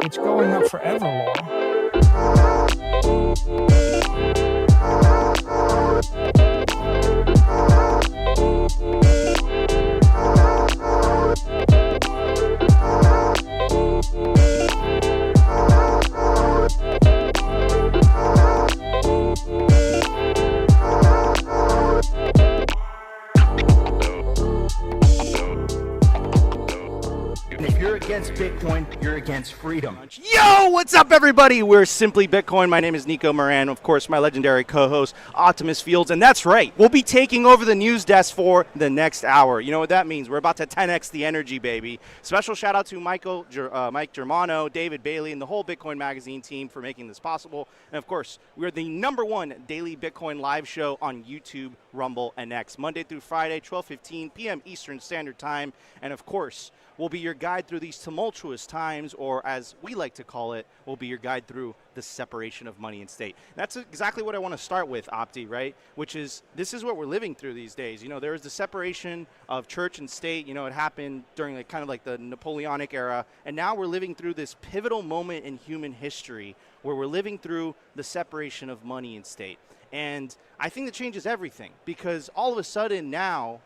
It's going up forever, Laura. If you're against Bitcoin, you're against freedom. Yo, what's up, everybody? We're Simply Bitcoin. My name is Nico Moran, of course, my legendary co-host, Optimus Fields, and that's right. We'll be taking over the news desk for the next hour. You know what that means? We're about to 10x the energy, baby. Special shout out to Mike Germano, David Bailey, and the whole Bitcoin Magazine team for making this possible. And of course, we're the #1 daily Bitcoin live show on YouTube, Rumble, and X, Monday through Friday, 12:15 p.m. Eastern Standard Time. And of course, we'll be your guide through these tumultuous times, or as we like to call it, we'll be your guide through the separation of money and state. That's exactly what I want to start with, Opti, right? Which is, this is what we're living through these days. You know, there is the separation of church and state. You know, it happened during kind of like the Napoleonic era, and now we're living through this pivotal moment in human history where we're living through the separation of money and state. And I think that changes everything, because all of a sudden now,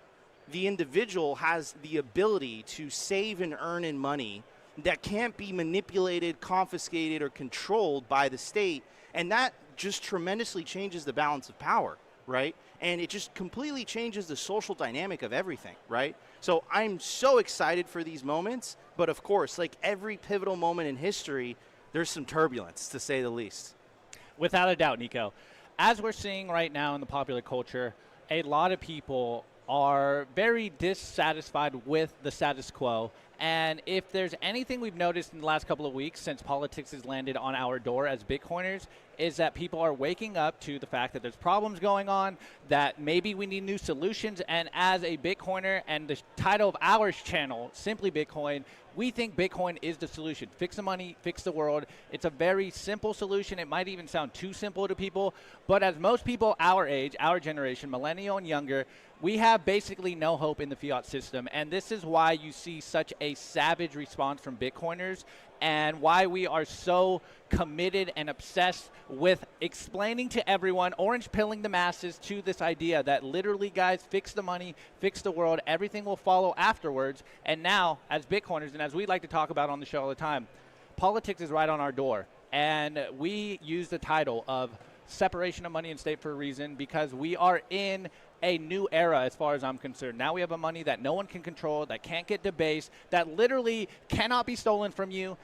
the individual has the ability to save and earn in money that can't be manipulated, confiscated, or controlled by the state. And that just tremendously changes the balance of power, right? And it just completely changes the social dynamic of everything, right? So I'm so excited for these moments. But of course, like every pivotal moment in history, there's some turbulence, to say the least. Without a doubt, Nico. As we're seeing right now in the popular culture, a lot of people are very dissatisfied with the status quo. And if there's anything we've noticed in the last couple of weeks since politics has landed on our door as Bitcoiners, is that people are waking up to the fact that there's problems going on, that maybe we need new solutions. And as a Bitcoiner, and the title of our channel, Simply Bitcoin, we think Bitcoin is the solution. Fix the money, fix the world. It's a very simple solution. It might even sound too simple to people, but as most people our age, our generation, millennial and younger, we have basically no hope in the fiat system. And this is why you see such a savage response from Bitcoiners, and why we are so committed and obsessed with explaining to everyone, orange pilling the masses to this idea that literally, guys, fix the money, fix the world, everything will follow afterwards. And now, as Bitcoiners, and as we like to talk about on the show all the time, politics is right on our door. And we use the title of separation of money and state for a reason, because we are in a new era as far as I'm concerned. Now we have a money that no one can control, that can't get debased, that literally cannot be stolen from you,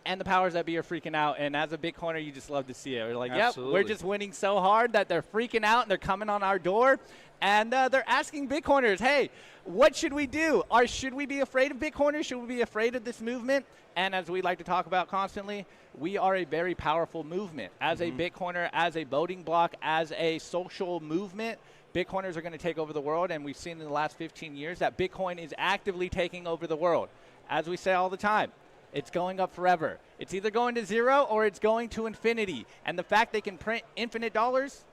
and the powers that be are freaking out. And as a Bitcoiner, you just love to see it. We're like, Absolutely. Yep, we're just winning so hard that they're freaking out and they're coming on our door. And they're asking Bitcoiners, hey, what should we do? Or should we be afraid of Bitcoiners? Should we be afraid of this movement? And as we like to talk about constantly, we are a very powerful movement. As a Bitcoiner, as a voting bloc, as a social movement, Bitcoiners are going to take over the world. And we've seen in the last 15 years that Bitcoin is actively taking over the world. As we say all the time, it's going up forever. It's either going to zero or it's going to infinity. And the fact they can print infinite dollars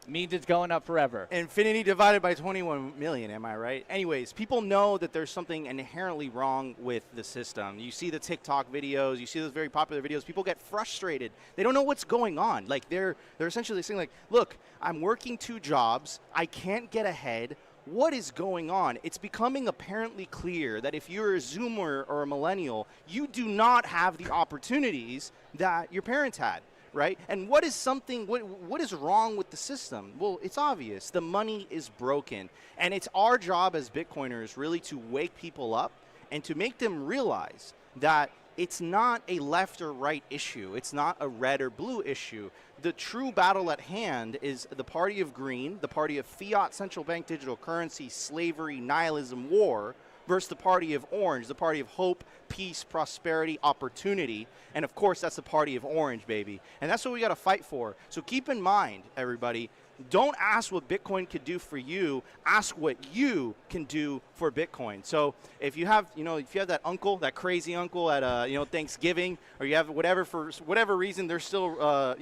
means it's going up forever. Infinity divided by 21 million, am I right? Anyways, people know that there's something inherently wrong with the system. You see the TikTok videos, you see those very popular videos, people get frustrated. They don't know what's going on. Like they're essentially saying like, look, I'm working 2 jobs, I can't get ahead. What is going on? It's becoming apparently clear that if you're a Zoomer or a millennial, you do not have the opportunities that your parents had. Right? And what is wrong with the system? Well, it's obvious. The money is broken. And it's our job as Bitcoiners really to wake people up and to make them realize that it's not a left or right issue. It's not a red or blue issue. The true battle at hand is the party of green, the party of fiat, central bank digital currency, slavery, nihilism, war, versus the party of orange, the party of hope, peace, prosperity, opportunity. And of course, that's the party of orange, baby. And that's what we got to fight for. So keep in mind, everybody, don't ask what Bitcoin could do for you. Ask what you can do for Bitcoin. So if you have, that uncle, that crazy uncle at, Thanksgiving, or you have whatever, for whatever reason, they're still,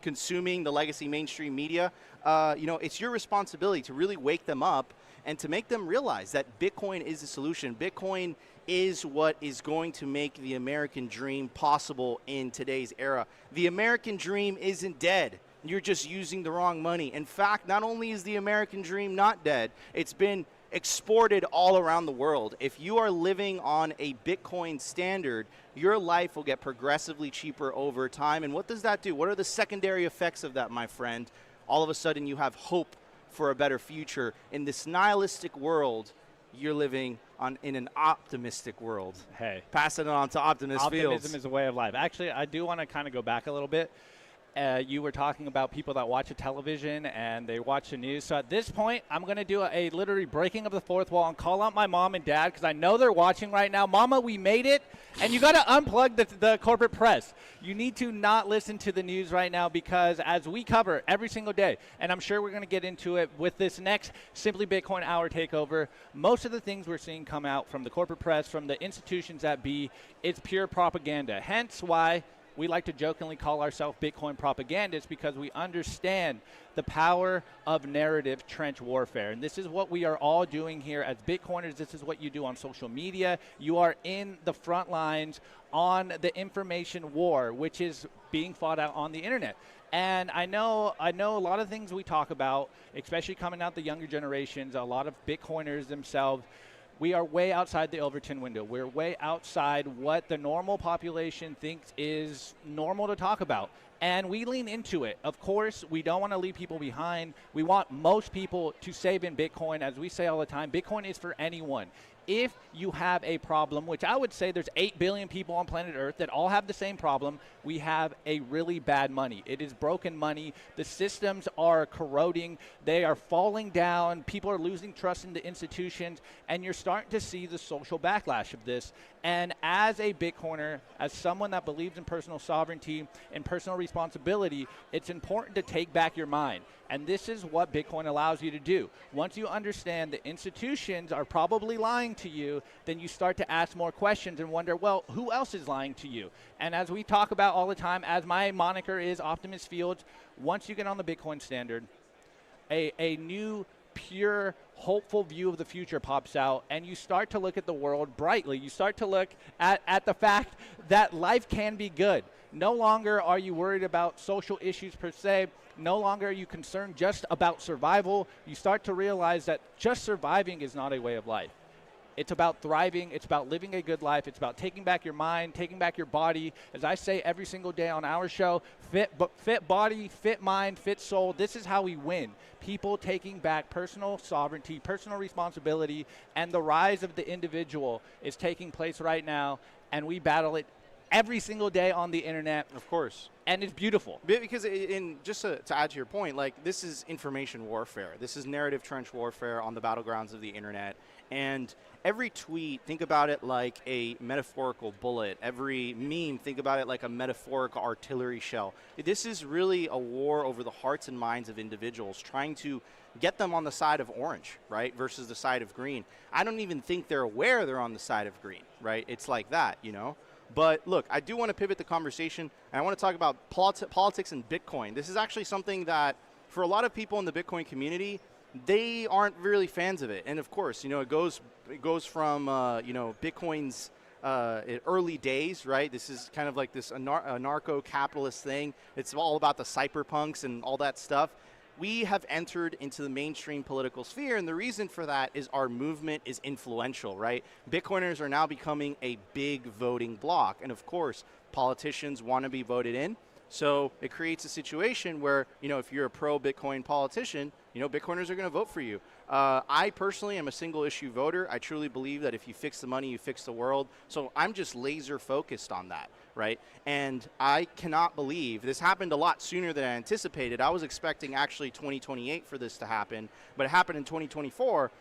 consuming the legacy mainstream media, it's your responsibility to really wake them up and to make them realize that Bitcoin is the solution. Bitcoin is what is going to make the American dream possible in today's era. The American dream isn't dead. You're just using the wrong money. In fact, not only is the American dream not dead, it's been exported all around the world. If you are living on a Bitcoin standard, your life will get progressively cheaper over time. And what does that do? What are the secondary effects of that, my friend? All of a sudden, you have hope for a better future. In this nihilistic world, you're living in an optimistic world. Hey. Passing it on to Optimus Fields. Optimism is a way of life. Actually, I do want to kind of go back a little bit. You were talking about people that watch a television and they watch the news. So at this point, I'm going to do a literally breaking of the fourth wall and call out my mom and dad because I know they're watching right now. Mama, we made it. And you got to unplug the corporate press. You need to not listen to the news right now because as we cover every single day, and I'm sure we're going to get into it with this next Simply Bitcoin Hour takeover, most of the things we're seeing come out from the corporate press, from the institutions that be, it's pure propaganda. Hence why we like to jokingly call ourselves Bitcoin propagandists because we understand the power of narrative trench warfare. And this is what we are all doing here as Bitcoiners. This is what you do on social media. You are in the front lines on the information war, which is being fought out on the internet. And I know a lot of things we talk about, especially coming out the younger generations, a lot of Bitcoiners themselves, we are way outside the Overton window. We're way outside what the normal population thinks is normal to talk about. And we lean into it. Of course, we don't want to leave people behind. We want most people to save in Bitcoin. As we say all the time, Bitcoin is for anyone. If you have a problem, which I would say there's 8 billion people on planet Earth that all have the same problem, we have a really bad money. It is broken money. The systems are corroding. They are falling down. People are losing trust in the institutions, and you're starting to see the social backlash of this. And as a Bitcoiner, as someone that believes in personal sovereignty and personal responsibility, it's important to take back your mind. And this is what Bitcoin allows you to do. Once you understand the institutions are probably lying to you, then you start to ask more questions and wonder, well, who else is lying to you? And as we talk about all the time, as my moniker is Optimus Fields, once you get on the Bitcoin standard, a new, pure, hopeful view of the future pops out, and you start to look at the world brightly. You start to look at the fact that life can be good. No longer are you worried about social issues per se. No longer are you concerned just about survival. You start to realize that just surviving is not a way of life. It's about thriving. It's about living a good life. It's about taking back your mind, taking back your body. As I say every single day on our show, fit body, fit mind, fit soul. This is how we win. People taking back personal sovereignty, personal responsibility, and the rise of the individual is taking place right now, and we battle it every single day on the internet. Of course. And it's beautiful. Because just to add to your point, like, this is information warfare. This is narrative trench warfare on the battlegrounds of the internet. And every tweet, think about it like a metaphorical bullet. Every meme, think about it like a metaphorical artillery shell. This is really a war over the hearts and minds of individuals, trying to get them on the side of orange, right, versus the side of green. I don't even think they're aware they're on the side of green, right? It's like that, you know? But look, I do want to pivot the conversation, and I want to talk about politics and Bitcoin. This is actually something that, for a lot of people in the Bitcoin community, they aren't really fans of it. And of course, you know, it goes from Bitcoin's early days, right? This is kind of like this anarcho-capitalist thing. It's all about the cypherpunks and all that stuff. We have entered into the mainstream political sphere, and the reason for that is our movement is influential, right? Bitcoiners are now becoming a big voting bloc, and of course, politicians want to be voted in. So it creates a situation where, you know, if you're a pro-Bitcoin politician, you know, Bitcoiners are going to vote for you. I personally am a single-issue voter. I truly believe that if you fix the money, you fix the world. So I'm just laser-focused on that, right? And I cannot believe this happened a lot sooner than I anticipated. I was expecting actually 2028 for this to happen, but it happened in 2024.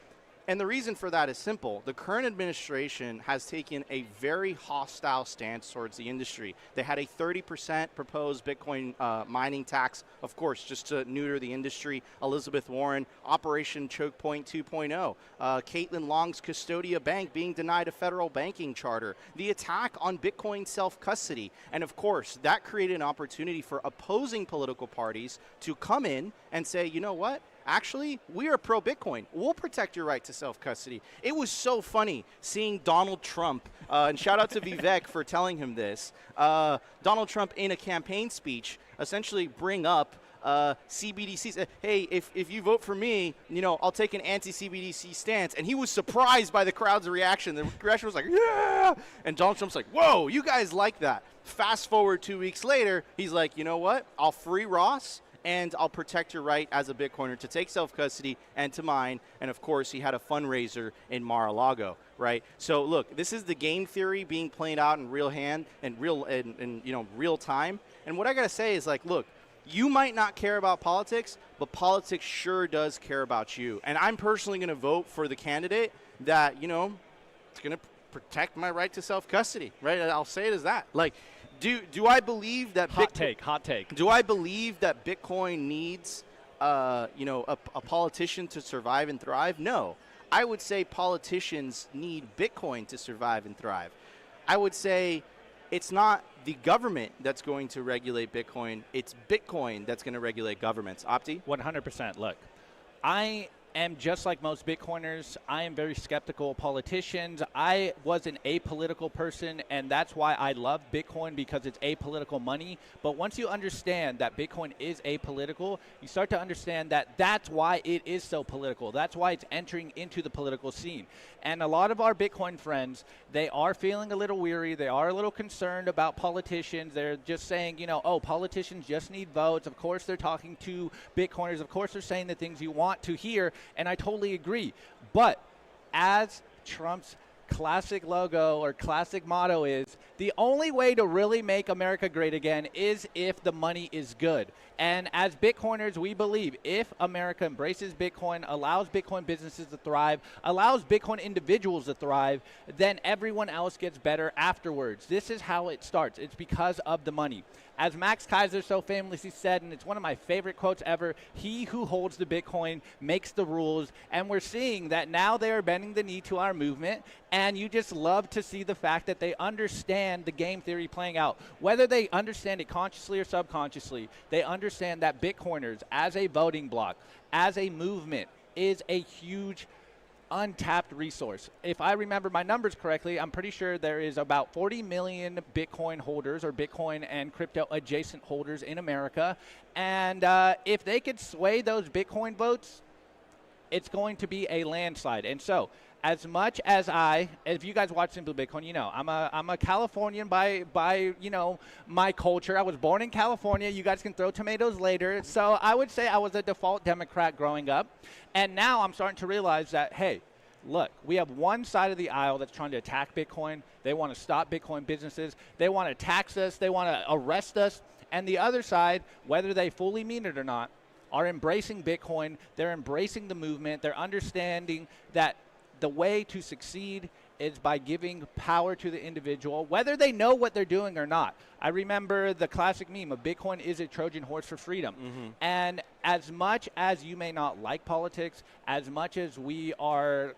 And the reason for that is simple. The current administration has taken a very hostile stance towards the industry. They had a 30% proposed Bitcoin mining tax, of course, just to neuter the industry. Elizabeth Warren, Operation Choke Point 2.0. Caitlin Long's Custodia Bank being denied a federal banking charter. The attack on Bitcoin self-custody. And of course, that created an opportunity for opposing political parties to come in and say, you know what? Actually, we are pro-Bitcoin. We'll protect your right to self-custody. It was so funny seeing Donald Trump, and shout out to Vivek for telling him this, Donald Trump in a campaign speech essentially bring up CBDCs. Hey, if you vote for me, I'll take an anti-CBDC stance. And he was surprised by the crowd's reaction. The reaction was like, yeah! And Donald Trump's like, whoa, you guys like that. Fast forward 2 weeks later, he's like, you know what? I'll free Ross, and I'll protect your right as a Bitcoiner to take self-custody and to mine. And of course, he had a fundraiser in Mar-a-Lago, right? So look, this is the game theory being played out in real hand and real time. And what I gotta say is like, look, you might not care about politics, but politics sure does care about you. And I'm personally gonna vote for the candidate that, it's gonna protect my right to self-custody, right? I'll say it as that. Like, do I believe that hot take? Do I believe that Bitcoin needs, a politician to survive and thrive? No. I would say politicians need Bitcoin to survive and thrive. I would say it's not the government that's going to regulate Bitcoin. It's Bitcoin that's going to regulate governments. Opti? 100%. Look, I am just like most Bitcoiners. I am very skeptical of politicians. I was an apolitical person, and that's why I love Bitcoin, because it's apolitical money. But once you understand that Bitcoin is apolitical, you start to understand that that's why it is so political. That's why it's entering into the political scene. And a lot of our Bitcoin friends, they are feeling a little weary. They are a little concerned about politicians. They're just saying, oh, politicians just need votes. Of course, they're talking to Bitcoiners. Of course, they're saying the things you want to hear. And I totally agree. But as Trump's classic logo or classic motto is, the only way to really make America great again is if the money is good. And as Bitcoiners, we believe if America embraces Bitcoin, allows Bitcoin businesses to thrive, allows Bitcoin individuals to thrive, then everyone else gets better afterwards. This is how it starts. It's because of the money. As Max Kaiser so famously said, and it's one of my favorite quotes ever, he who holds the Bitcoin makes the rules. And we're seeing that now they are bending the knee to our movement. And you just love to see the fact that they understand the game theory playing out. Whether they understand it consciously or subconsciously, they understand that Bitcoiners as a voting bloc, as a movement, is a huge untapped resource. If I remember my numbers correctly, I'm pretty sure there is about 40 million Bitcoin holders or Bitcoin and crypto adjacent holders in America. And if they could sway those Bitcoin votes, it's going to be a landslide. And so, as much as if you guys watch Simply Bitcoin, I'm a Californian by my culture. I was born in California. You guys can throw tomatoes later. So I would say I was a default Democrat growing up. And now I'm starting to realize that, hey, look, we have one side of the aisle that's trying to attack Bitcoin. They want to stop Bitcoin businesses. They want to tax us. They want to arrest us. And the other side, whether they fully mean it or not, are embracing Bitcoin. They're embracing the movement. They're understanding that the way to succeed is by giving power to the individual, whether they know what they're doing or not. I remember the classic meme of Bitcoin is a Trojan horse for freedom. Mm-hmm. And as much as you may not like politics, as much as we are,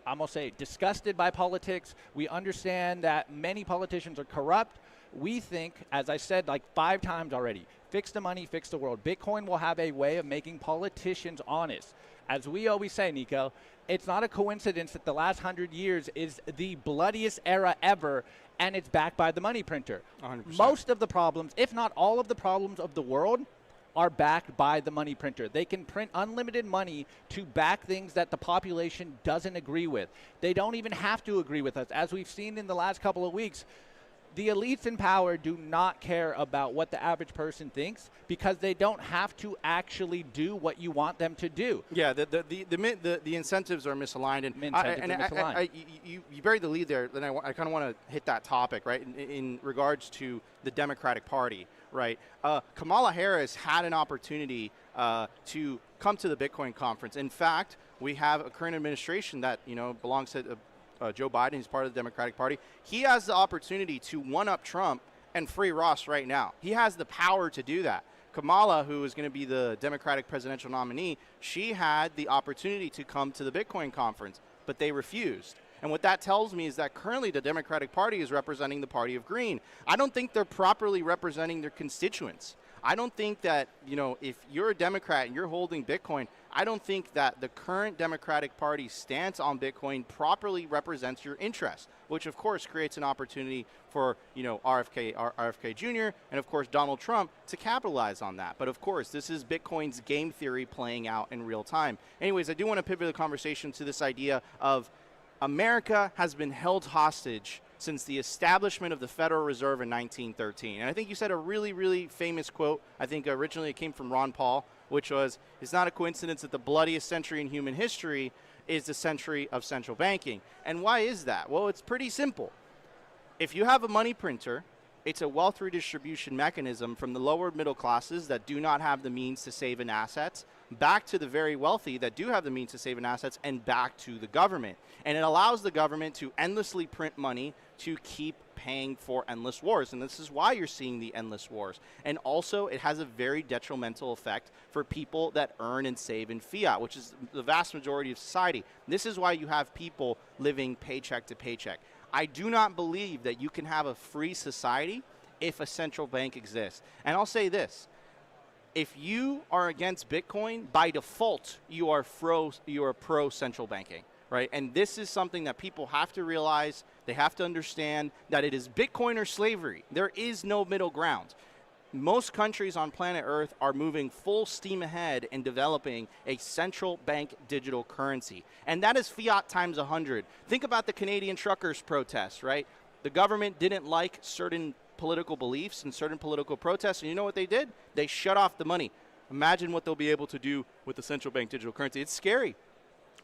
I'm going to say, disgusted by politics, we understand that many politicians are corrupt. We think, as I said like 5 times already, fix the money, fix the world. Bitcoin will have a way of making politicians honest. As we always say, Nico, it's not a coincidence that the last 100 years is the bloodiest era ever, and it's backed by the money printer. 100%. Most of the problems, if not all of the problems of the world, are backed by the money printer. They can print unlimited money to back things that the population doesn't agree with. They don't even have to agree with us. As we've seen in the last couple of weeks, the elites in power do not care about what the average person thinks because they don't have to actually do what you want them to do. Yeah, the incentives are misaligned. And you buried the lead there, then I kind of want to hit that topic, right, in regards to the Democratic Party, right? Kamala Harris had an opportunity to come to the Bitcoin conference. In fact, we have a current administration that belongs to Joe Biden. He's part of the Democratic Party. He has the opportunity to one-up Trump and free Ross right now. He has the power to do that. Kamala, who is going to be the Democratic presidential nominee, she had the opportunity to come to the Bitcoin conference, but they refused. And what that tells me is that currently the Democratic Party is representing the party of green. I don't think they're properly representing their constituents. I don't think that, if you're a Democrat and you're holding Bitcoin, I don't think that the current Democratic Party stance on Bitcoin properly represents your interests, which of course creates an opportunity for, RFK Jr. and of course Donald Trump to capitalize on that. But of course, this is Bitcoin's game theory playing out in real time. Anyways, I do want to pivot the conversation to this idea of America has been held hostage since the establishment of the Federal Reserve in 1913. And I think you said a really, really famous quote. I think originally it came from Ron Paul, which was, it's not a coincidence that the bloodiest century in human history is the century of central banking. And why is that? Well, it's pretty simple. If you have a money printer, it's a wealth redistribution mechanism from the lower middle classes that do not have the means to save in assets back to the very wealthy that do have the means to save in assets and back to the government. And it allows the government to endlessly print money to keep paying for endless wars. And this is why you're seeing the endless wars. And also, it has a very detrimental effect for people that earn and save in fiat, which is the vast majority of society. This is why you have people living paycheck to paycheck. I do not believe that you can have a free society if a central bank exists. And I'll say this. If you are against Bitcoin, by default, you are pro central banking, right? And this is something that people have to realize. They have to understand that it is Bitcoin or slavery. There is no middle ground. Most countries on planet Earth are moving full steam ahead in developing a central bank digital currency. And that is fiat times 100. Think about the Canadian truckers protests, right? The government didn't like certain political beliefs and certain political protests, and you know what they did? They shut off the money. Imagine what they'll be able to do with the central bank digital currency. It's scary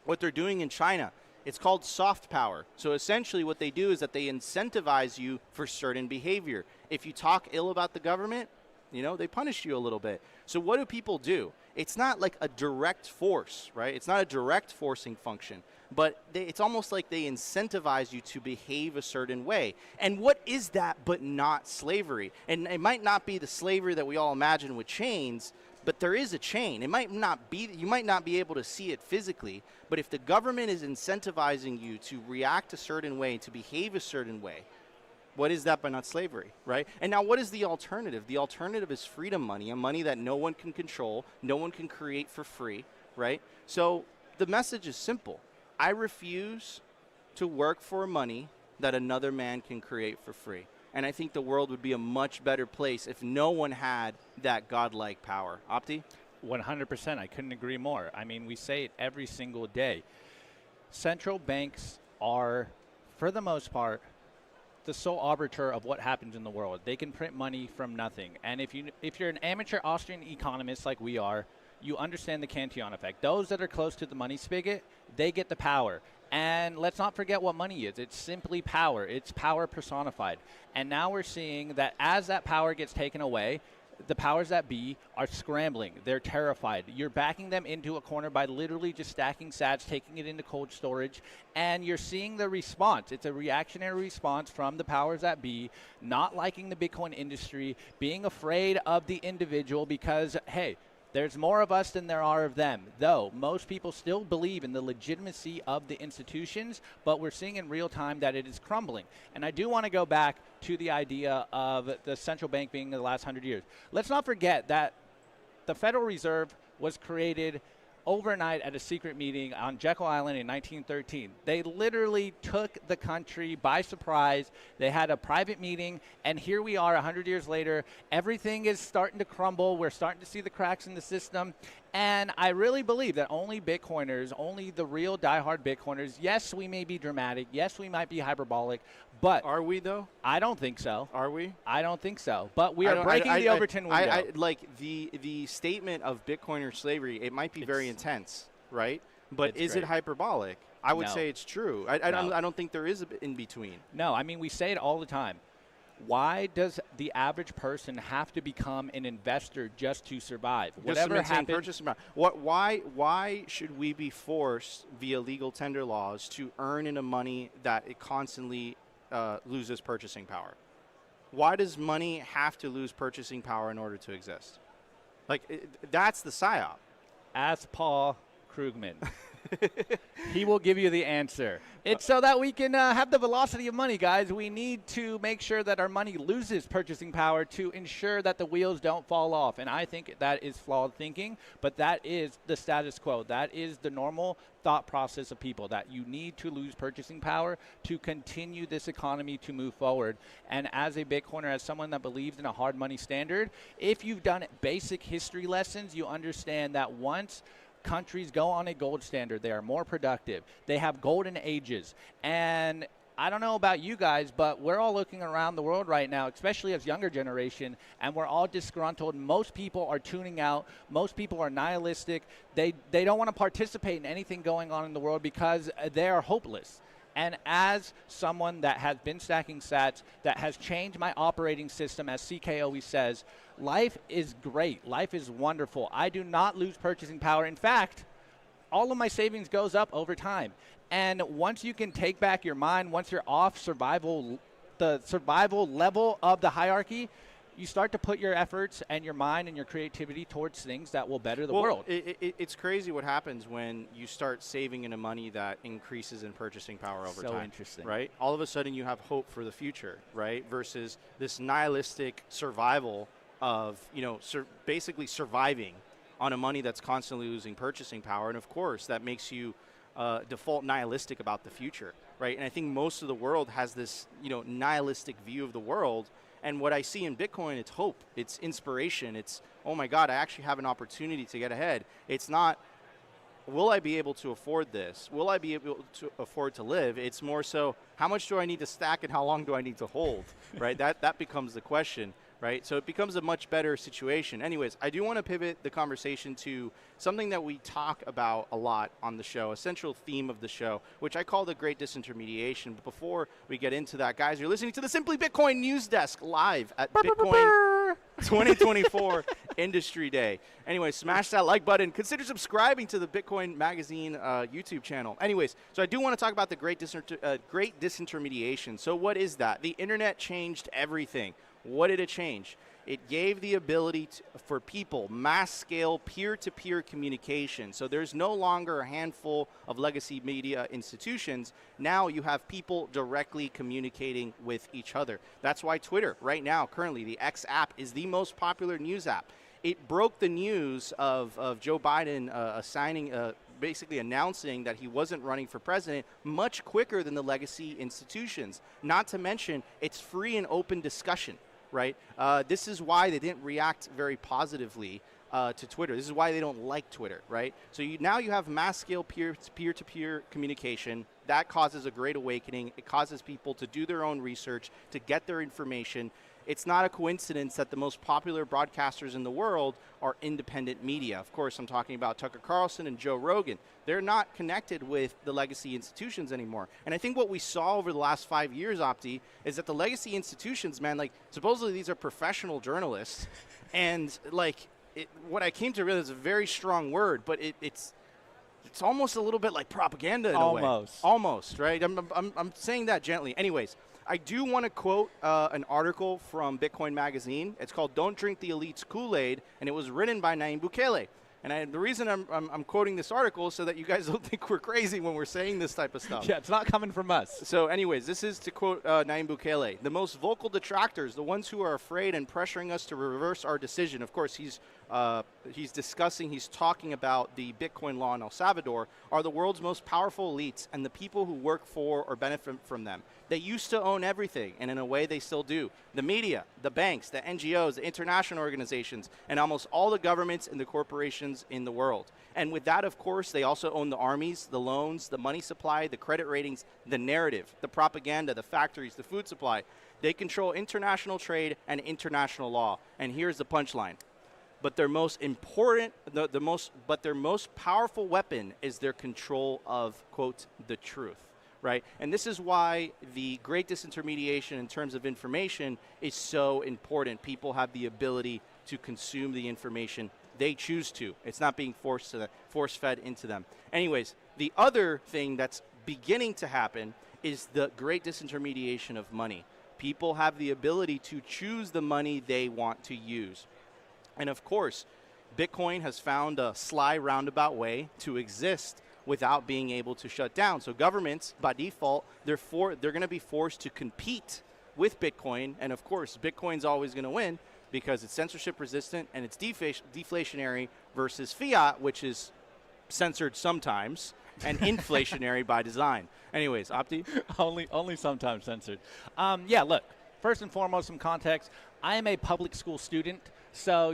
what they're doing in China. It's called soft power. So essentially what they do is that they incentivize you for certain behavior. If you talk ill about the government, they punish you a little bit. So what do people do? It's not like a direct force, right? It's not a direct forcing function, but it's almost like they incentivize you to behave a certain way. And what is that but not slavery? And it might not be the slavery that we all imagine with chains, but there is a chain. It might not be, you might not be able to see it physically, but if the government is incentivizing you to react a certain way, to behave a certain way, what is that but not slavery, right? And now what is the alternative? The alternative is freedom money, a money that no one can control, no one can create for free, right? So the message is simple. I refuse to work for money that another man can create for free. And I think the world would be a much better place if no one had that godlike power. Opti? 100%. I couldn't agree more. I mean, we say it every single day. Central banks are, for the most part, the sole arbiter of what happens in the world. They can print money from nothing. And if you're an amateur Austrian economist like we are, you understand the Cantillon effect. Those that are close to the money spigot, they get the power. And let's not forget what money is. It's simply power. It's power personified. And now we're seeing that as that power gets taken away, the powers that be are scrambling. They're terrified. You're backing them into a corner by literally just stacking sats, taking it into cold storage, and you're seeing the response. It's a reactionary response from the powers that be, not liking the Bitcoin industry, being afraid of the individual because, hey, there's more of us than there are of them, though most people still believe in the legitimacy of the institutions, but we're seeing in real time that it is crumbling. And I do want to go back to the idea of the central bank being the last 100 years. Let's not forget that the Federal Reserve was created overnight at a secret meeting on Jekyll Island in 1913. They literally took the country by surprise. They had a private meeting, and here we are 100 years later. Everything is starting to crumble. We're starting to see the cracks in the system. And I really believe that only Bitcoiners, only the real diehard Bitcoiners, yes, we may be dramatic. Yes, we might be hyperbolic. But are we, though? I don't think so. Are we? I don't think so. But we are breaking the Overton window. Like the statement of Bitcoiner slavery, it might be very intense, right? But is it hyperbolic? I would say it's true. I don't think there is an in-between. No, I mean, we say it all the time. Why does the average person have to become an investor just to survive? Just Whatever to maintain happens, purchasing power. Why should we be forced via legal tender laws to earn in a money that it constantly loses purchasing power? Why does money have to lose purchasing power in order to exist? That's the psyop. ask Paul Krugman. He will give you the answer. It's so that we can have the velocity of money, guys. We need to make sure that our money loses purchasing power to ensure that the wheels don't fall off. And I think that is flawed thinking, but that is the status quo. That is the normal thought process of people, that you need to lose purchasing power to continue this economy to move forward. And as a Bitcoiner, as someone that believes in a hard money standard, if you've done basic history lessons, you understand that once countries go on a gold standard, they are more productive. They have golden ages. And I don't know about you guys, but we're all looking around the world right now, especially as younger generation, and we're all disgruntled. Most people are tuning out. Most people are nihilistic. They don't want to participate in anything going on in the world because they are hopeless. And as someone that has been stacking sats, that has changed my operating system, as CK always says, life is great. Life is wonderful. I do not lose purchasing power. In fact, all of my savings goes up over time. And once you can take back your mind, once you're off the survival level of the hierarchy, you start to put your efforts and your mind and your creativity towards things that will better the world. It's crazy what happens when you start saving in a money that increases in purchasing power over time. So interesting. Right? All of a sudden you have hope for the future, right? Versus this nihilistic survival of, basically surviving on a money that's constantly losing purchasing power. And of course, that makes you default nihilistic about the future, right? And I think most of the world has this, nihilistic view of the world. And what I see in Bitcoin, it's hope, it's inspiration, it's, oh my God, I actually have an opportunity to get ahead. It's not, will I be able to afford this? Will I be able to afford to live? It's more so, how much do I need to stack and how long do I need to hold, right? That becomes the question, right? So it becomes a much better situation. Anyways, I do want to pivot the conversation to something that we talk about a lot on the show, a central theme of the show, which I call the Great Disintermediation. But before we get into that, guys, you're listening to the Simply Bitcoin News Desk live at Bitcoin 2024 Industry Day. Anyway, smash that like button. Consider subscribing to the Bitcoin Magazine YouTube channel. Anyways, so I do want to talk about the Great Disintermediation. So what is that? The internet changed everything. What did it change? It gave the ability for people, mass-scale, peer-to-peer communication. So there's no longer a handful of legacy media institutions. Now you have people directly communicating with each other. That's why Twitter, right now, currently, the X app is the most popular news app. It broke the news of Joe Biden basically announcing that he wasn't running for president much quicker than the legacy institutions. Not to mention, it's free and open discussion. Right? This is why they didn't react very positively to Twitter. This is why they don't like Twitter, right? So now you have mass-scale peer-to-peer communication. That causes a great awakening. It causes people to do their own research, to get their information. It's not a coincidence that the most popular broadcasters in the world are independent media. Of course, I'm talking about Tucker Carlson and Joe Rogan. They're not connected with the legacy institutions anymore. And I think what we saw over the last 5 years, Opti, is that the legacy institutions, man, supposedly these are professional journalists. And, what I came to realize is a very strong word, but it's almost a little bit like propaganda in a way. Almost, right? I'm saying that gently. Anyways, I do want to quote an article from Bitcoin Magazine. It's called "Don't Drink the Elite's Kool-Aid," and it was written by Nayib Bukele. And the reason I'm quoting this article is so that you guys don't think we're crazy when we're saying this type of stuff. Yeah, it's not coming from us. So anyways, this is to quote Nayib Bukele. "The most vocal detractors, the ones who are afraid and pressuring us to reverse our decision." Of course, he's talking about the Bitcoin law in El Salvador, "are the world's most powerful elites and the people who work for or benefit from them. They used to own everything, and in a way they still do. The media, the banks, the NGOs, the international organizations, and almost all the governments and the corporations in the world. And with that, of course, they also own the armies, the loans, the money supply, the credit ratings, the narrative, the propaganda, the factories, the food supply. They control international trade and international law." And here's the punchline. "But their most important, their most powerful weapon is their control of," quote, "the truth." right? And this is why the great disintermediation in terms of information is so important. People have the ability to consume the information they choose to. It's not being force-fed into them. Anyways, the other thing that's beginning to happen is the great disintermediation of money. People have the ability to choose the money they want to use. And of course, Bitcoin has found a sly roundabout way to exist without being able to shut down. So governments, by default, they're going to be forced to compete with Bitcoin. And of course, Bitcoin's always going to win because it's censorship resistant and it's deflationary versus fiat, which is censored sometimes and inflationary by design. Anyways, Opti? only sometimes censored. Yeah, look, first and foremost, some context. I am a public school student, so,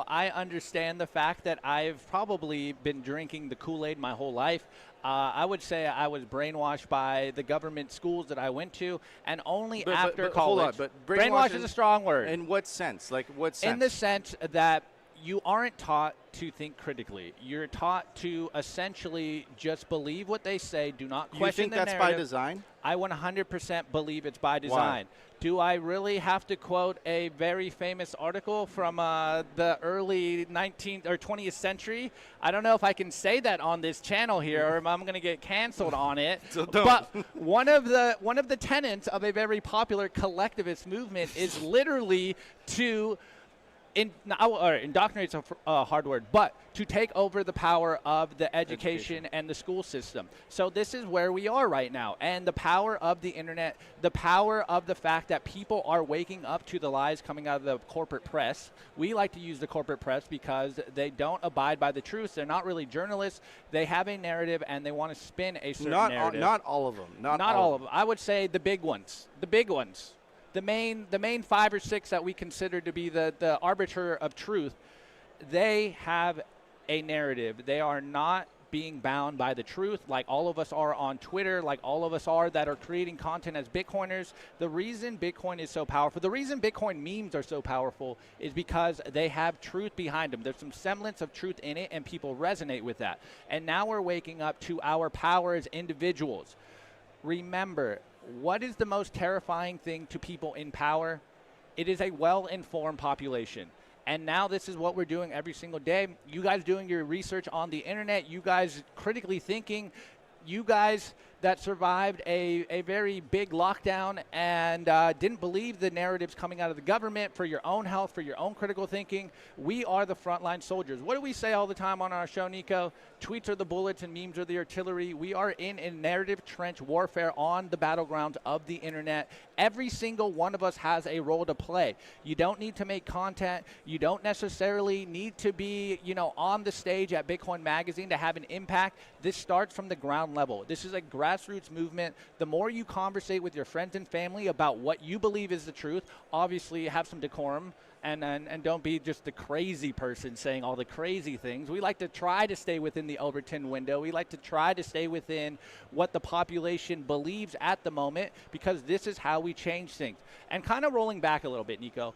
I understand the fact that I've probably been drinking the Kool-Aid my whole life. I would say I was brainwashed by the government schools that I went to, and only after college. Hold on, but brainwash is a strong word. In what sense? Like, what sense? In the sense that you aren't taught to think critically. You're taught to essentially just believe what they say. Do not question the narrative. You think that's by design? I 100% believe it's by design. Why? Do I really have to quote a very famous article from the early 19th or 20th century? I don't know if I can say that on this channel here, or I'm going to get canceled on it. So don't. But one of the tenets of a very popular collectivist movement is literally to indoctrinate's a hard word, but to take over the power of the education and the school system. So this is where we are right now. And the power of the internet, the power of the fact that people are waking up to the lies coming out of the corporate press. We like to use the corporate press because they don't abide by the truth. They're not really journalists. They have a narrative and they want to spin a certain narrative. Not all of them. Not all of them. I would say the big ones. The big ones. The main 5 or 6 that we consider to be the arbiter of truth, they have a narrative. They are not being bound by the truth like all of us are on Twitter, like all of us are that are creating content as Bitcoiners. The reason Bitcoin is so powerful, the reason Bitcoin memes are so powerful is because they have truth behind them. There's some semblance of truth in it and people resonate with that. And now we're waking up to our power as individuals. Remember, what is the most terrifying thing to people in power? It is a well-informed population. And now this is what we're doing every single day. You guys doing your research on the internet, you guys critically thinking, you guys that survived a very big lockdown and didn't believe the narratives coming out of the government for your own health, for your own critical thinking. We are the frontline soldiers. What do we say all the time on our show, Nico? Tweets are the bullets and memes are the artillery. We are in a narrative trench warfare on the battlegrounds of the internet. Every single one of us has a role to play. You don't need to make content. You don't necessarily need to be, on the stage at Bitcoin Magazine to have an impact. This starts from the ground level. This is a grassroots movement. The more you conversate with your friends and family about what you believe is the truth, obviously have some decorum and don't be just the crazy person saying all the crazy things. We like to try to stay within the Overton window. We like to try to stay within what the population believes at the moment because this is how we change things. And kind of rolling back a little bit, Nico,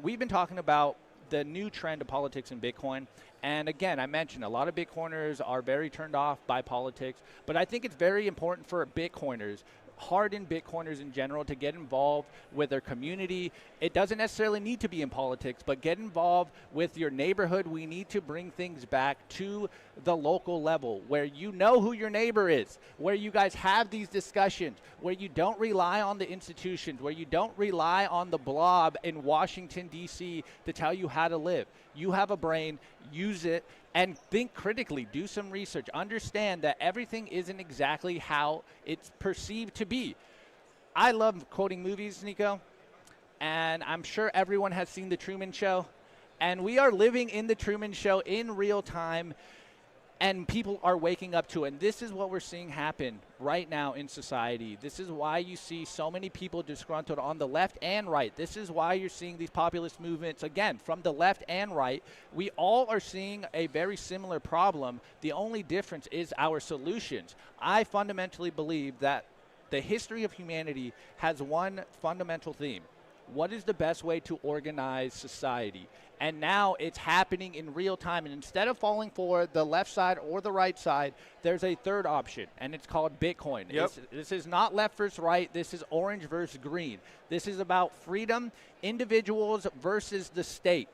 we've been talking about the new trend of politics in Bitcoin. And again, I mentioned a lot of Bitcoiners are very turned off by politics, but I think it's very important for Bitcoiners, hardened Bitcoiners in general, to get involved with their community. It doesn't necessarily need to be in politics, but get involved with your neighborhood. We need to bring things back to the local level where you know who your neighbor is, where you guys have these discussions, where you don't rely on the institutions, where you don't rely on the blob in Washington, D.C. to tell you how to live. You have a brain, use it, and think critically, do some research. Understand that everything isn't exactly how it's perceived to be. I love quoting movies, Nico, and I'm sure everyone has seen The Truman Show. And we are living in The Truman Show in real time, and people are waking up to it. And this is what we're seeing happen right now in society. This is why you see so many people disgruntled on the left and right. This is why you're seeing these populist movements, again, from the left and right. We all are seeing a very similar problem. The only difference is our solutions. I fundamentally believe that the history of humanity has one fundamental theme. what is the best way to organize society? And now it's happening in real time. And instead of falling for the left side or the right side, there's a third option, and it's called Bitcoin. Yep. This is not left versus right. This is orange versus green. This is about freedom, individuals versus the state.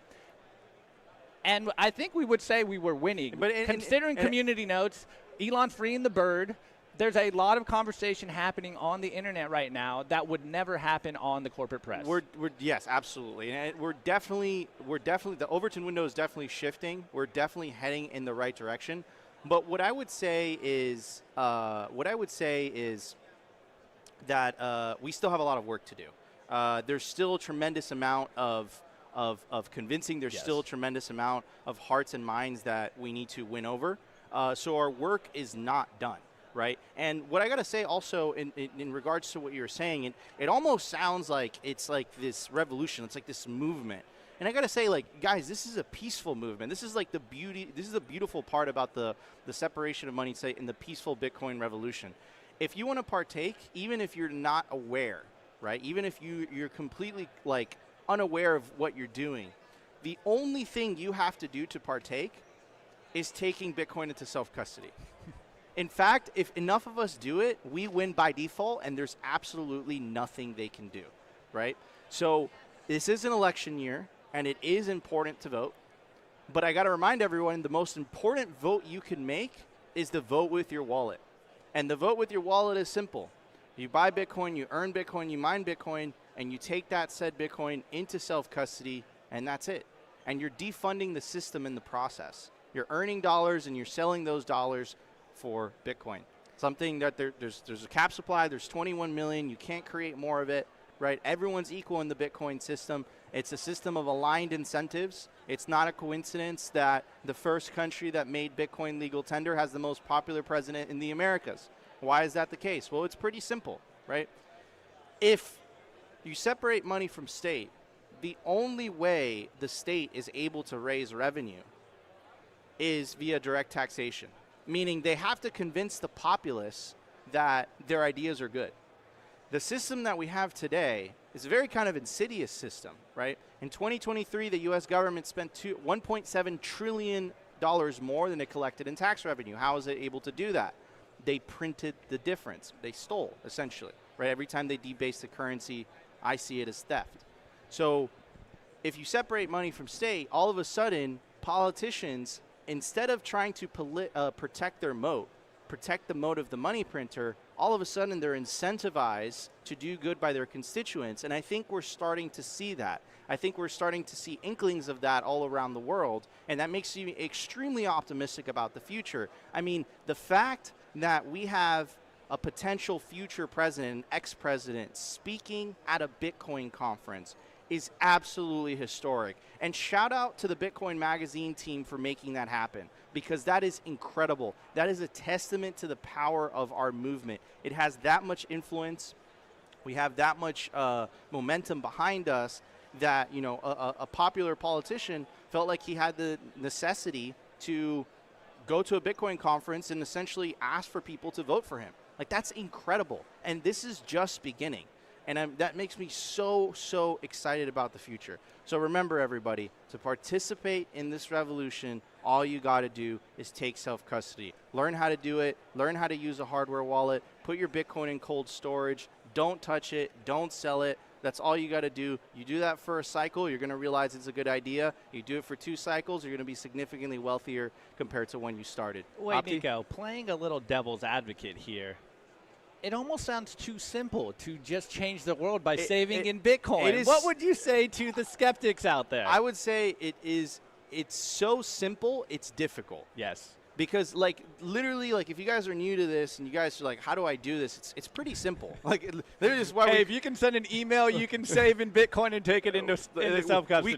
And I think we would say we were winning. But considering community notes, Elon freeing the bird, there's a lot of conversation happening on the internet right now that would never happen on the corporate press. Yes, absolutely, and we're definitely the Overton window is definitely shifting. We're definitely heading in the right direction. But what I would say is that we still have a lot of work to do. There's still a tremendous amount of convincing. There's still a tremendous amount of hearts and minds that we need to win over. So our work is not done. Right, and what I got to say also in regards to what you were saying, it almost sounds like it's like this revolution. It's like this movement, and I got to say, like, guys, this is a peaceful movement. This is like the beauty. This is the beautiful part about the separation of money, say, in the peaceful Bitcoin revolution. If you want to partake, even if you're not aware, right, even if you're completely like unaware of what you're doing, the only thing you have to do to partake is taking Bitcoin into self-custody. In fact, if enough of us do it, we win by default, and there's absolutely nothing they can do, right? So this is an election year, and it is important to vote. But I got to remind everyone, the most important vote you can make is the vote with your wallet. And the vote with your wallet is simple. You buy Bitcoin, you earn Bitcoin, you mine Bitcoin, and you take that said Bitcoin into self-custody, and that's it. And you're defunding the system in the process. You're earning dollars, and you're selling those dollars for Bitcoin. Something that there's a cap supply, there's 21 million, you can't create more of it, right? Everyone's equal in the Bitcoin system. It's a system of aligned incentives. It's not a coincidence that the first country that made Bitcoin legal tender has the most popular president in the Americas. Why is that the case? Well, it's pretty simple, right? If you separate money from state, the only way the state is able to raise revenue is via direct taxation. Meaning they have to convince the populace that their ideas are good. The system that we have today is a very kind of insidious system, right? In 2023, the U.S. government spent $1.7 trillion more than it collected in tax revenue. How is it able to do that? They printed the difference. They stole, essentially, right? Every time they debase the currency, I see it as theft. So if you separate money from state, all of a sudden, politicians, instead of trying to protect their moat, protect the moat of the money printer, all of a sudden they're incentivized to do good by their constituents. And I think we're starting to see that. I think we're starting to see inklings of that all around the world. And that makes me extremely optimistic about the future. I mean, the fact that we have a potential future president, an ex-president, speaking at a Bitcoin conference is absolutely historic. And shout out to the Bitcoin Magazine team for making that happen, because that is incredible. That is a testament to the power of our movement. It has that much influence. We have that much momentum behind us that, you know, a popular politician felt like he had the necessity to go to a Bitcoin conference and essentially ask for people to vote for him. Like, that's incredible. And this is just beginning. And that makes me so excited about the future. So remember, everybody, to participate in this revolution, all you got to do is take self-custody. Learn how to do it. Learn how to use a hardware wallet. Put your Bitcoin in cold storage. Don't touch it. Don't sell it. That's all you got to do. You do that for a cycle, you're going to realize it's a good idea. You do it for 2 cycles, you're going to be significantly wealthier compared to when you started. Wait, Nico, playing a little devil's advocate here, it almost sounds too simple to just change the world by saving in Bitcoin. What would you say to the skeptics out there? I would say it's so simple, it's difficult. Yes. Because, like, literally, like, if you guys are new to this and you guys are like, how do I do this? It's pretty simple. Like, literally, just why if you can send an email, you can save in Bitcoin and take it into self-custody.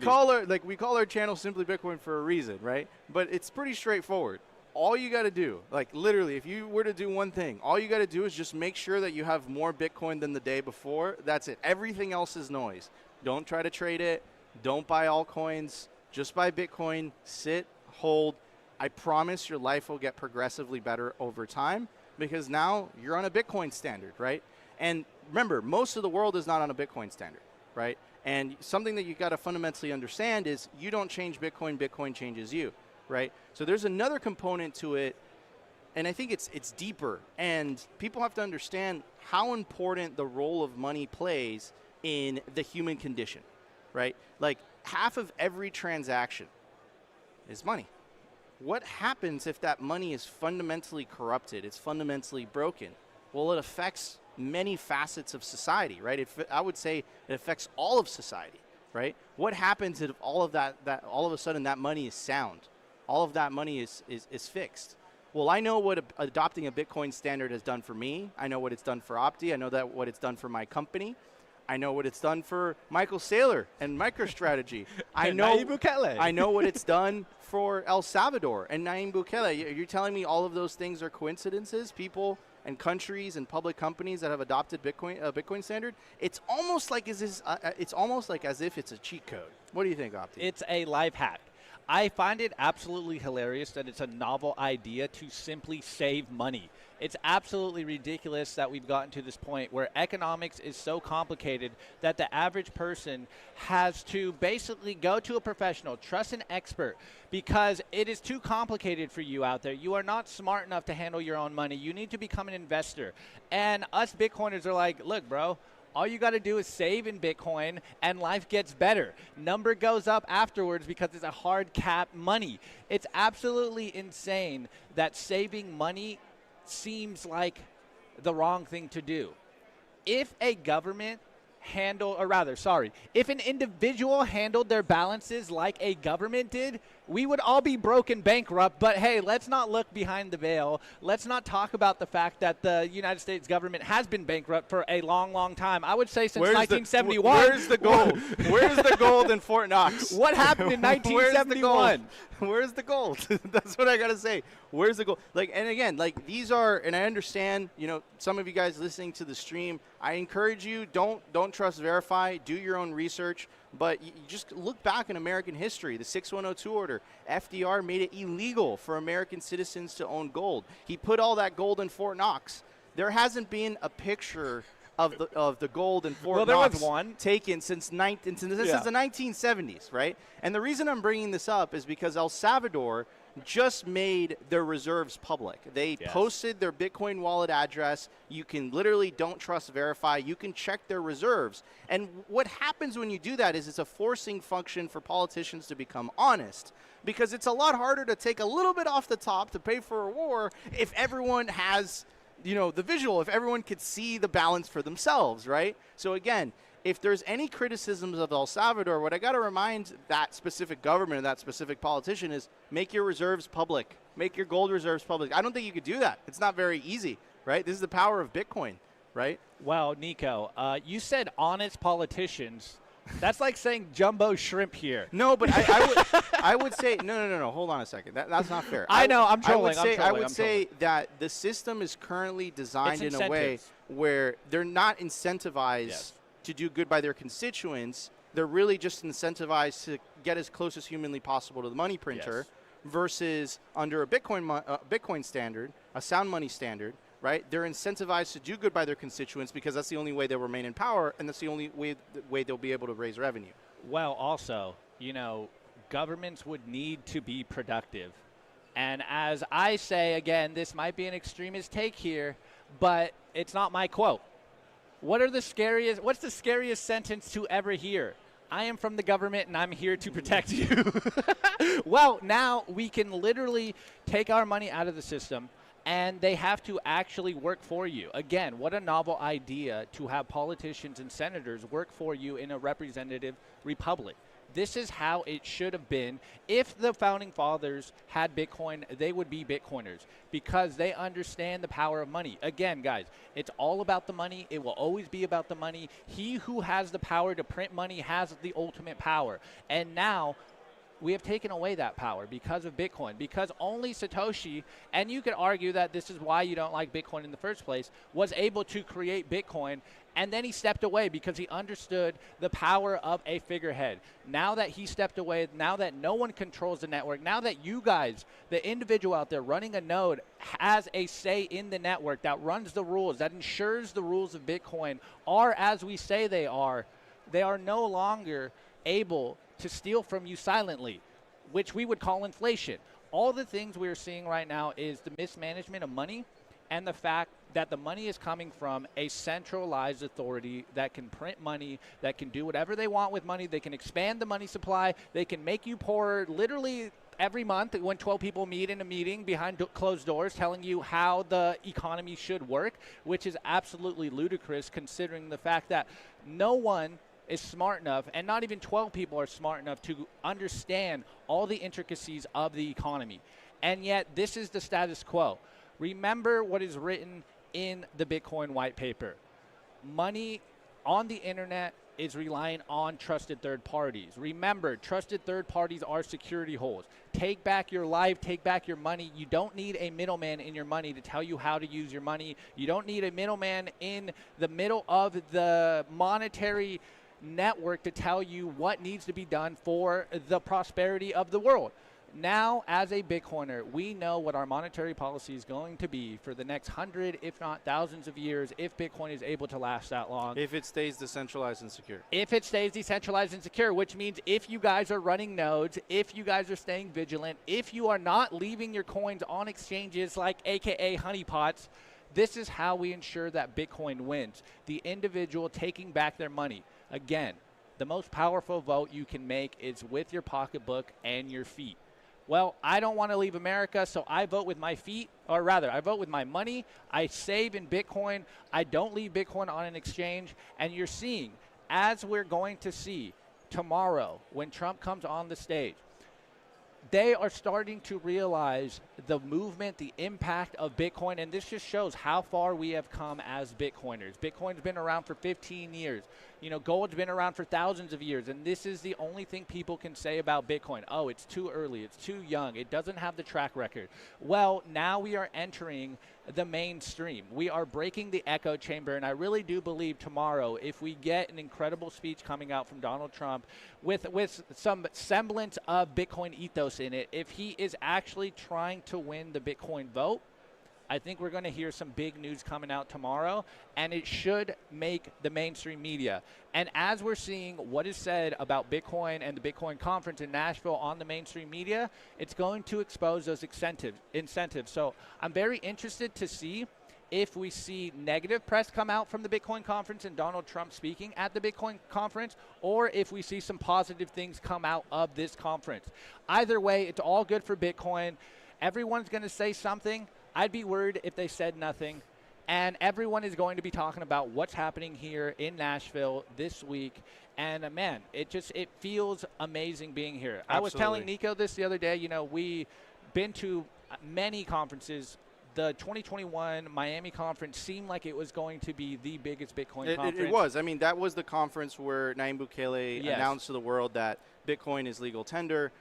We call our channel Simply Bitcoin for a reason, right? But it's pretty straightforward. All you got to do, like, literally, if you were to do one thing, all you got to do is just make sure that you have more Bitcoin than the day before. That's it. Everything else is noise. Don't try to trade it. Don't buy altcoins. Just buy Bitcoin. Sit, hold. I promise your life will get progressively better over time, because now you're on a Bitcoin standard, right? And remember, most of the world is not on a Bitcoin standard, right? And something that you got to fundamentally understand is you don't change Bitcoin, Bitcoin changes you, right? So there's another component to it, and I think it's deeper. And people have to understand how important the role of money plays in the human condition, right? Like half of every transaction is money. What happens if that money is fundamentally corrupted? It's fundamentally broken. Well, it affects many facets of society, right? I would say it affects all of society, right? What happens if all of that all of a sudden that money is sound? All of that money is fixed. Well, I know what adopting a Bitcoin standard has done for me. I know what it's done for Opti. I know what it's done for my company. I know what it's done for Michael Saylor and MicroStrategy. I know Nayib Bukele. I know what it's done for El Salvador and Nayib Bukele. You're telling me all of those things are coincidences? People and countries and public companies that have adopted Bitcoin standard, it's almost like as if it's a cheat code. What do you think, Opti? It's a life hack. I find it absolutely hilarious that it's a novel idea to simply save money. It's absolutely ridiculous that we've gotten to this point where economics is so complicated that the average person has to basically go to a professional, trust an expert, because it is too complicated for you out there. You are not smart enough to handle your own money. You need to become an investor. And us Bitcoiners are like, look, bro, all you got to do is save in Bitcoin and life gets better. Number goes up afterwards because it's a hard cap money. It's absolutely insane that saving money seems like the wrong thing to do. If a government if an individual handled their balances like a government did, we would all be broke and bankrupt. But hey, let's not look behind the veil. Let's not talk about the fact that the United States government has been bankrupt for a long, long time. I would say since 1971. Where's the gold? Where's the gold in Fort Knox? What happened in 1971? Where's the gold? That's what I gotta say. Where's the gold? And again, these are, and I understand, some of you guys listening to the stream, I encourage you, don't trust, verify, do your own research, but you just look back in American history. The 6102 order, FDR made it illegal for American citizens to own gold. He put all that gold in Fort Knox. There hasn't been a picture of the gold in Fort Knox there was one taken since the 1970s, right? And the reason I'm bringing this up is because El Salvador just made their reserves public. They posted their Bitcoin wallet address. You can literally don't trust, verify. You can check their reserves. And what happens when you do that is it's a forcing function for politicians to become honest, because it's a lot harder to take a little bit off the top to pay for a war if everyone has the visual, if everyone could see the balance for themselves, right? So again, if there's any criticisms of El Salvador, what I got to remind that specific government and that specific politician is make your reserves public. Make your gold reserves public. I don't think you could do that. It's not very easy, right? This is the power of Bitcoin, right? Well, Nico, you said honest politicians. That's like saying jumbo shrimp here. No, but I would say no. Hold on a second. That's not fair. I know. I'm trolling. I would say that the system is currently designed in a way where they're not incentivized to do good by their constituents. They're really just incentivized to get as close as humanly possible to the money printer, versus under a Bitcoin standard, a sound money standard. Right? They're incentivized to do good by their constituents because that's the only way they'll remain in power, and that's the only way they'll be able to raise revenue. Well, also, governments would need to be productive. And as I say, again, this might be an extremist take here, but it's not my quote. What's the scariest sentence to ever hear? I am from the government and I'm here to protect you. Well, now we can literally take our money out of the system, and they have to actually work for you. Again, what a novel idea to have politicians and senators work for you in a representative republic. This is how it should have been. If the founding fathers had Bitcoin, they would be Bitcoiners because they understand the power of money. Again, guys, it's all about the money. It will always be about the money. He who has the power to print money has the ultimate power. And now we have taken away that power because of Bitcoin, because only Satoshi, and you could argue that this is why you don't like Bitcoin in the first place, was able to create Bitcoin, and then he stepped away because he understood the power of a figurehead. Now that he stepped away, now that no one controls the network, now that you guys, the individual out there running a node, has a say in the network that runs the rules, that ensures the rules of Bitcoin are as we say they are, They are no longer able to steal from you silently, which we would call inflation. All the things we're seeing right now is the mismanagement of money and the fact that the money is coming from a centralized authority that can print money, that can do whatever they want with money. They can expand the money supply. They can make you poorer literally every month when 12 people meet in a meeting behind closed doors telling you how the economy should work, which is absolutely ludicrous considering the fact that no one is smart enough, and not even 12 people are smart enough to understand all the intricacies of the economy. And yet, this is the status quo. Remember what is written in the Bitcoin white paper. Money on the internet is relying on trusted third parties. Remember, trusted third parties are security holes. Take back your life, take back your money. You don't need a middleman in your money to tell you how to use your money. You don't need a middleman in the middle of the monetary network to tell you what needs to be done for the prosperity of the world. Now, as a Bitcoiner, we know what our monetary policy is going to be for the next 100, if not thousands of years, if Bitcoin is able to last that long. If it stays decentralized and secure. If it stays decentralized and secure, which means if you guys are running nodes, if you guys are staying vigilant, if you are not leaving your coins on exchanges like AKA honeypots, this is how we ensure that Bitcoin wins. The individual taking back their money. Again, the most powerful vote you can make is with your pocketbook and your feet. Well, I don't want to leave America, so I vote with my feet, or rather, I vote with my money. I save in Bitcoin. I don't leave Bitcoin on an exchange. And you're seeing, as we're going to see tomorrow when Trump comes on the stage, they are starting to realize the movement, the impact of Bitcoin, and this just shows how far we have come as Bitcoiners. Bitcoin's been around for 15 years. You know, gold's been around for thousands of years, and this is the only thing people can say about Bitcoin. Oh, it's too early, it's too young, it doesn't have the track record. Well, now we are entering the mainstream. We are breaking the echo chamber, and I really do believe tomorrow, if we get an incredible speech coming out from Donald Trump with some semblance of Bitcoin ethos in it, if he is actually trying to win the Bitcoin vote, I think we're going to hear some big news coming out tomorrow, and it should make the mainstream media. And as we're seeing what is said about Bitcoin and the Bitcoin conference in Nashville on the mainstream media, it's going to expose those incentives. So I'm very interested to see if we see negative press come out from the Bitcoin conference and Donald Trump speaking at the Bitcoin conference, or if we see some positive things come out of this conference. Either way, it's all good for Bitcoin. Everyone's going to say something. I'd be worried if they said nothing. And everyone is going to be talking about what's happening here in Nashville this week. And man, it feels amazing being here. Absolutely. I was telling Nico this the other day. You know, we've been to many conferences. The 2021 Miami conference seemed like it was going to be the biggest Bitcoin conference. It was. I mean, that was the conference where Nayib Bukele announced to the world that Bitcoin is legal tender.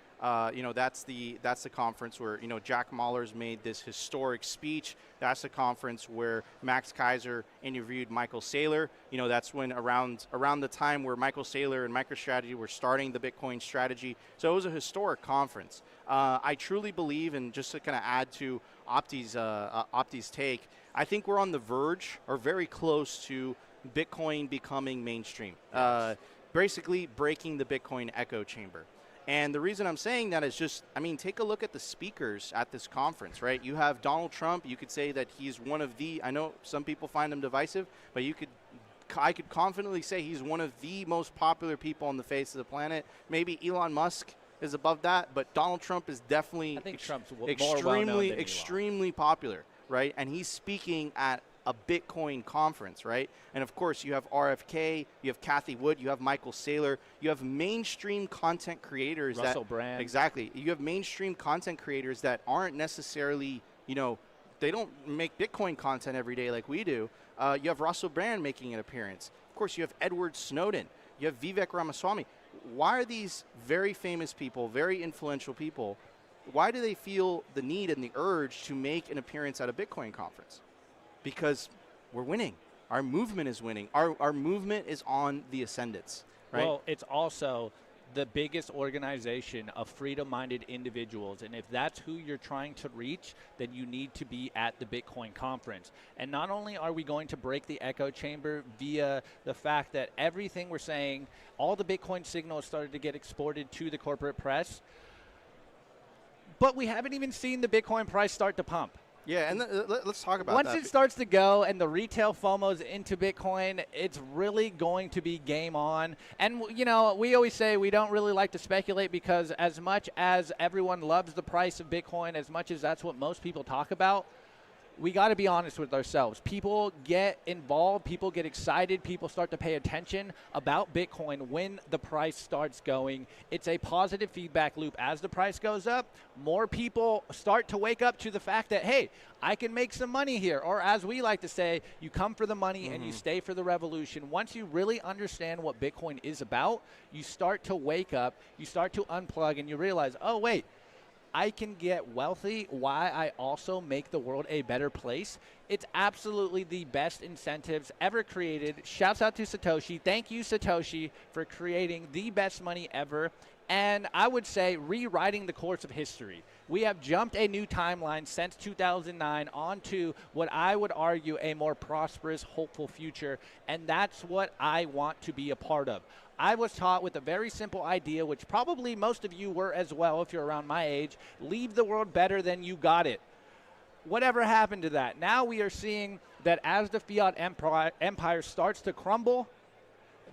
You know, that's the conference where, you know, Jack Mallers made this historic speech. That's the conference where Max Kaiser interviewed Michael Saylor. You know, that's when around the time where Michael Saylor and MicroStrategy were starting the Bitcoin strategy. So it was a historic conference. I truly believe, and just to kind of add to Opti's take, I think we're on the verge or very close to Bitcoin becoming mainstream. Basically breaking the Bitcoin echo chamber. And the reason I'm saying that is just, I mean, take a look at the speakers at this conference, right? You have Donald Trump. You could say that he's one of the, I know some people find him divisive, but I could confidently say he's one of the most popular people on the face of the planet. Maybe Elon Musk is above that, but Donald Trump is definitely extremely popular, right? And he's speaking at a Bitcoin conference, right? And of course, you have RFK, you have Kathy Wood, you have Michael Saylor, you have mainstream content creators. Russell Brand. Exactly. You have mainstream content creators that aren't necessarily, you know, they don't make Bitcoin content every day like we do. You have Russell Brand making an appearance. Of course, you have Edward Snowden. You have Vivek Ramaswamy. Why are these very famous people, very influential people, why do they feel the need and the urge to make an appearance at a Bitcoin conference? Because we're winning. Our movement is winning. Our movement is on the ascendance, right? Well, it's also the biggest organization of freedom-minded individuals. And if that's who you're trying to reach, then you need to be at the Bitcoin conference. And not only are we going to break the echo chamber via the fact that everything we're saying, all the Bitcoin signals started to get exported to the corporate press, but we haven't even seen the Bitcoin price start to pump. Yeah, and let's talk about Once that. it starts to go and the retail FOMO's into Bitcoin, it's really going to be game on. And, you know, we always say we don't really like to speculate because as much as everyone loves the price of Bitcoin, as much as that's what most people talk about, we got to be honest with ourselves. People get involved, people get excited, people start to pay attention about Bitcoin when the price starts going. It's a positive feedback loop. As the price goes up, more people start to wake up to the fact that, hey, I can make some money here. Or as we like to say, you come for the money and you stay for the revolution. Once you really understand what Bitcoin is about, you start to wake up, you start to unplug, and you realize, oh, wait, I can get wealthy while I also make the world a better place. It's absolutely the best incentives ever created. Shouts out to Satoshi. Thank you, Satoshi, for creating the best money ever. And I would say rewriting the course of history. We have jumped a new timeline since 2009 onto what I would argue a more prosperous, hopeful future. And that's what I want to be a part of. I was taught with a very simple idea, which probably most of you were as well if you're around my age, leave the world better than you got it. Whatever happened to that? Now we are seeing that as the fiat empire starts to crumble,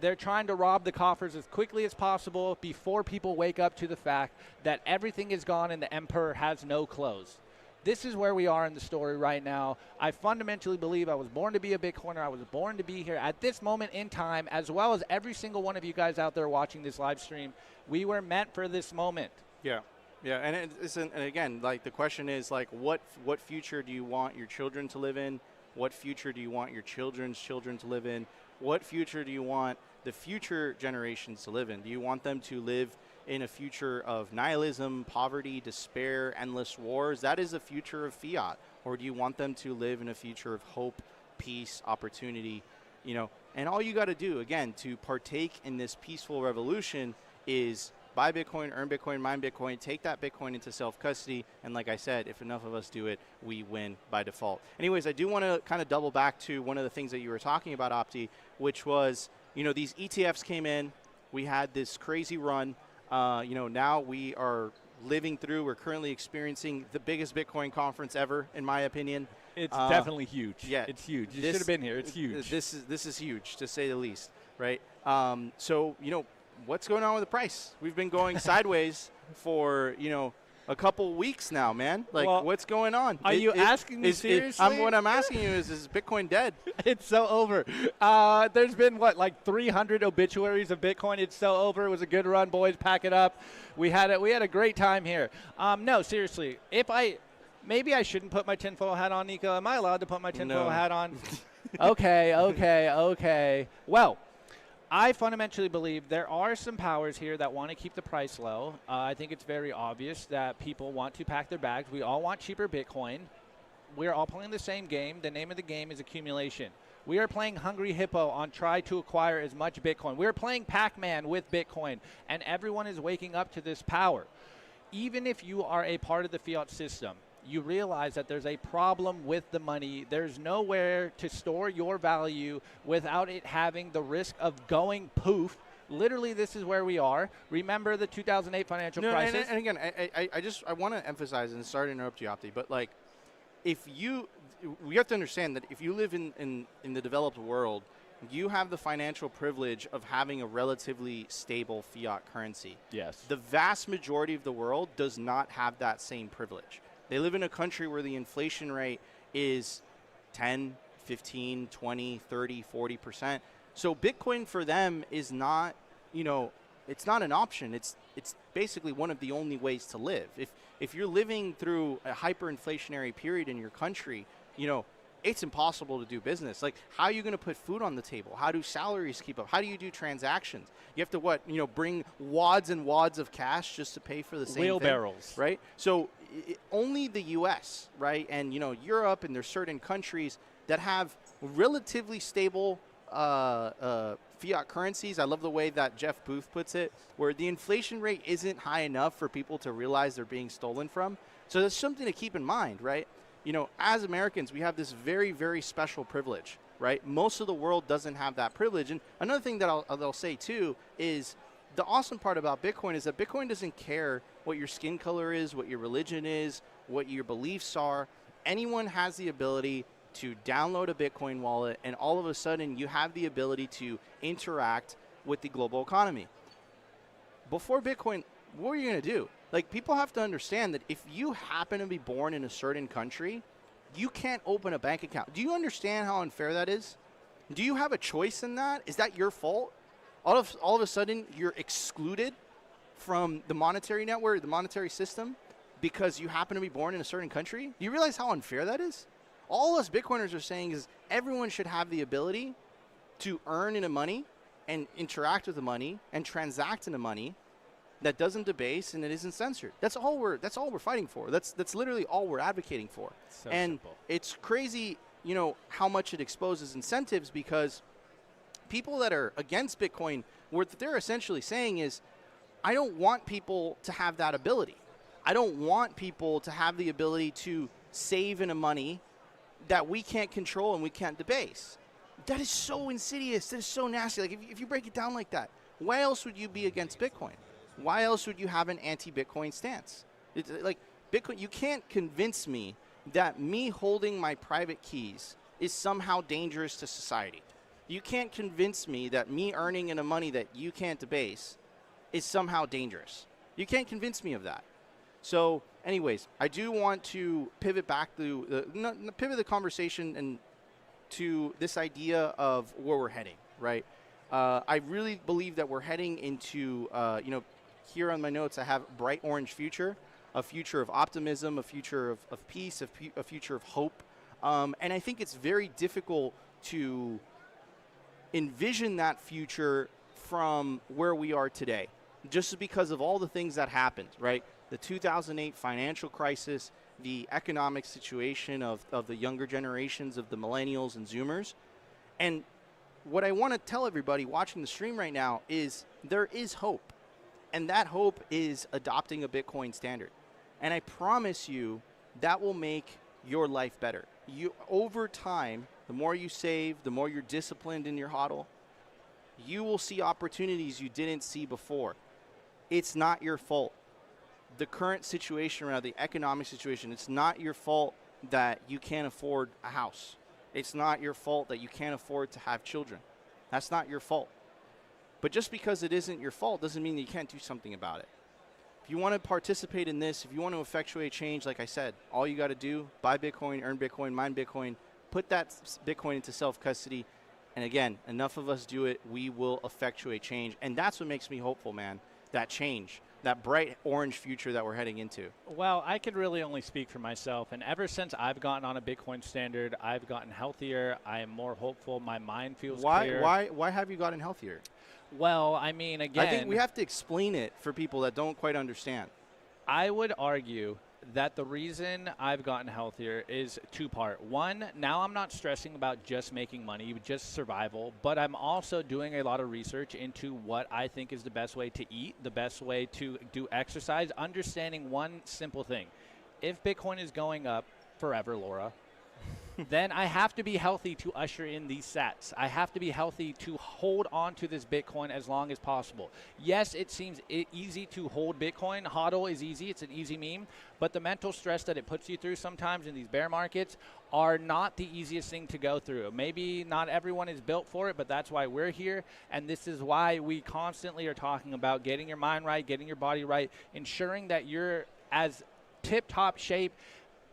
they're trying to rob the coffers as quickly as possible before people wake up to the fact that everything is gone and the emperor has no clothes. This is where we are in the story right now. I fundamentally believe I was born to be a Bitcoiner. I was born to be here at this moment in time, as well as every single one of you guys out there watching this live stream. We were meant for this moment. Yeah. Yeah, and and again, like the question is like, what future do you want your children to live in? What future do you want your children's children to live in? What future do you want the future generations to live in? Do you want them to live in a future of nihilism, poverty, despair, endless wars? That is the future of fiat. Or do you want them to live in a future of hope, peace, opportunity? You know, and all you got to do, again, to partake in this peaceful revolution is buy Bitcoin, earn Bitcoin, mine Bitcoin, take that Bitcoin into self-custody, and like I said, if enough of us do it, we win by default. Anyways, I do want to kind of double back to one of the things that you were talking about, Opti, which was, you know, these ETFs came in, we had this crazy run, you know, now we are we're currently experiencing the biggest Bitcoin conference ever, in my opinion. It's definitely huge. Yeah. It's huge. You should have been here. It's huge. This is huge, to say the least, right? So, you know, what's going on with the price? We've been going sideways for, you know, a couple weeks now, man. Like, well, what's going on? Are you asking me seriously? What I'm asking you is Bitcoin dead? It's so over. There's been, like 300 obituaries of Bitcoin. It's so over. It was a good run, boys. Pack it up. We had a great time here. No, seriously. Maybe I shouldn't put my tinfoil hat on, Nico. Am I allowed to put my tinfoil hat on? Okay. Well, I fundamentally believe there are some powers here that want to keep the price low. I think it's very obvious that people want to pack their bags. We all want cheaper Bitcoin. We're all playing the same game. The name of the game is accumulation. We are playing Hungry Hippo on try to acquire as much Bitcoin. We're playing Pac-Man with Bitcoin, and everyone is waking up to this power. Even if you are a part of the fiat system, you realize that there's a problem with the money. There's nowhere to store your value without it having the risk of going poof. Literally, this is where we are. Remember the 2008 financial crisis? And again, I want to emphasize, and sorry to interrupt you, Opti, but like, we have to understand that if you live in the developed world, you have the financial privilege of having a relatively stable fiat currency. Yes. The vast majority of the world does not have that same privilege. They live in a country where the inflation rate is 10, 15, 20, 30, 40%. So Bitcoin for them is not, you know, it's not an option. It's basically one of the only ways to live. If you're living through a hyperinflationary period in your country, you know, it's impossible to do business. Like, how are you going to put food on the table? How do salaries keep up? How do you do transactions? You have to bring wads and wads of cash just to pay for the same wheelbarrows, thing, right? So only the U.S., right, and Europe, and there's certain countries that have relatively stable fiat currencies. I love the way that Jeff Booth puts it, where the inflation rate isn't high enough for people to realize they're being stolen from. So that's something to keep in mind, right? You know, as Americans, we have this very, very special privilege, right? Most of the world doesn't have that privilege. And another thing that I'll say too is the awesome part about Bitcoin is that Bitcoin doesn't care what your skin color is, what your religion is, what your beliefs are. Anyone has the ability to download a Bitcoin wallet, and all of a sudden you have the ability to interact with the global economy. Before Bitcoin, what are you going to do? Like, people have to understand that if you happen to be born in a certain country, you can't open a bank account. Do you understand how unfair that is? Do you have a choice in that? Is that your fault? All of a sudden, you're excluded from the monetary network, the monetary system, because you happen to be born in a certain country? Do you realize how unfair that is? All us Bitcoiners are saying is everyone should have the ability to earn in the money and interact with the money and transact in the money that doesn't debase and it isn't censored. That's all we're fighting for. That's literally all we're advocating for. So and simple. It's crazy, you know, how much it exposes incentives, because people that are against Bitcoin, what they're essentially saying is, I don't want people to have that ability. I don't want people to have the ability to save in a money that we can't control and we can't debase. That is so insidious. That is so nasty. Like, if you break it down like that, why else would you be against Bitcoin? Why else would you have an anti-Bitcoin stance? It's like, Bitcoin, you can't convince me that me holding my private keys is somehow dangerous to society. You can't convince me that me earning in a money that you can't debase is somehow dangerous. You can't convince me of that. So, anyways, I do want to pivot back to pivot the conversation and to this idea of where we're heading, right? I really believe that we're heading into, here on my notes I have bright orange future, a future of optimism, a future of peace, a future of hope. And I think it's very difficult to envision that future from where we are today, just because of all the things that happened, right? The 2008 financial crisis, the economic situation of the younger generations, of the millennials and Zoomers. And what I want to tell everybody watching the stream right now is there is hope. And that hope is adopting a Bitcoin standard. And I promise you that will make your life better. You, over time, the more you save, the more you're disciplined in your hodl, you will see opportunities you didn't see before. It's not your fault. The current situation around the economic situation, it's not your fault that you can't afford a house. It's not your fault that you can't afford to have children. That's not your fault. But just because it isn't your fault doesn't mean that you can't do something about it. If you want to participate in this, if you want to effectuate change, like I said, all you got to do, buy Bitcoin, earn Bitcoin, mine Bitcoin, put that Bitcoin into self-custody. And again, enough of us do it, we will effectuate change. And that's what makes me hopeful, man, that change, that bright orange future that we're heading into. Well, I could really only speak for myself. And ever since I've gotten on a Bitcoin standard, I've gotten healthier. I am more hopeful. My mind feels clear. Why have you gotten healthier? Well, I mean, again, I think we have to explain it for people that don't quite understand. I would argue that the reason I've gotten healthier is two-part. One, now I'm not stressing about just making money, just survival, but I'm also doing a lot of research into what I think is the best way to eat, the best way to do exercise, understanding one simple thing. If Bitcoin is going up forever, Laura, then I have to be healthy to usher in these sats. I have to be healthy to hold on to this Bitcoin as long as possible. Yes, it seems easy to hold Bitcoin. HODL is easy. It's an easy meme. But the mental stress that it puts you through sometimes in these bear markets are not the easiest thing to go through. Maybe not everyone is built for it, but that's why we're here. And this is why we constantly are talking about getting your mind right, getting your body right, ensuring that you're as tip-top shape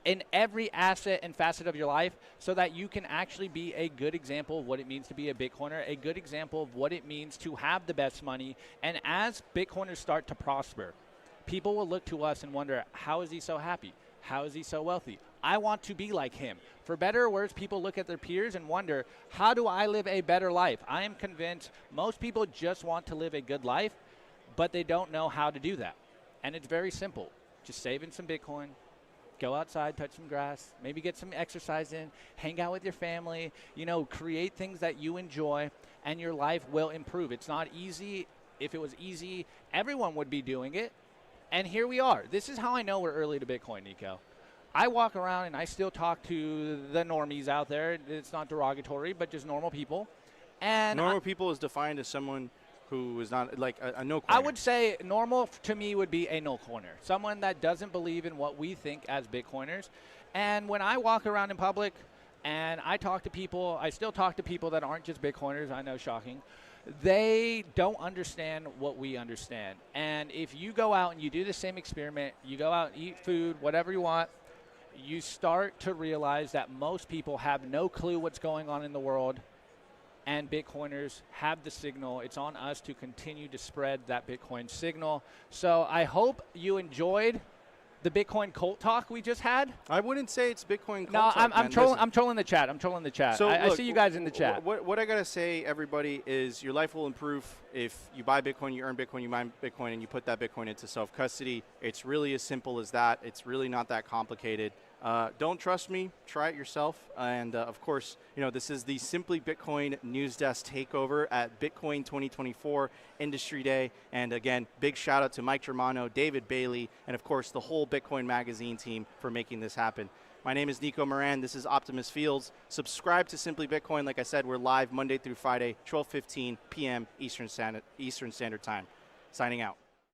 in every asset and facet of your life so that you can actually be a good example of what it means to be a Bitcoiner, a good example of what it means to have the best money. And as Bitcoiners start to prosper, people will look to us and wonder, how is he so happy? How is he so wealthy? I want to be like him. For better or worse, people look at their peers and wonder, how do I live a better life? I am convinced most people just want to live a good life, but they don't know how to do that. And it's very simple. Just save in some Bitcoin, Go outside, touch some grass, maybe get some exercise in, hang out with your family, create things that you enjoy, and your life will improve. It's not easy. If it was easy, everyone would be doing it. And here we are. This is how I know we're early to Bitcoin, Nico. I walk around and I still talk to the normies out there. It's not derogatory, but just normal people. And normal people is defined as someone who is not like a no coiner. I would say normal to me would be a no coiner, someone that doesn't believe in what we think as Bitcoiners. And when I walk around in public and I talk to people, I still talk to people that aren't just Bitcoiners. I know, shocking. They don't understand what we understand. And if you go out and you do the same experiment, you go out and eat food, whatever you want, you start to realize that most people have no clue what's going on in the world, and Bitcoiners have the signal. It's on us to continue to spread that Bitcoin signal. So I hope you enjoyed the Bitcoin cult talk we just had. I wouldn't say it's Bitcoin cult no, talk. I'm trolling the chat. I'm trolling the chat. So I look, see you guys in the chat. What I gotta say, everybody, is your life will improve if you buy Bitcoin, you earn Bitcoin, you mine Bitcoin, and you put that Bitcoin into self-custody. It's really as simple as that. It's really not that complicated. Don't trust me, try it yourself. And of course, this is the Simply Bitcoin News Desk takeover at Bitcoin 2024 Industry Day. And again, big shout out to Mike Germano, David Bailey, and of course the whole Bitcoin Magazine team for making this happen. My name is Nico Moran. This is Optimus Fields. Subscribe to Simply Bitcoin. Like I said, we're live Monday through Friday, 12:15 p.m. Eastern Standard Time. Signing out.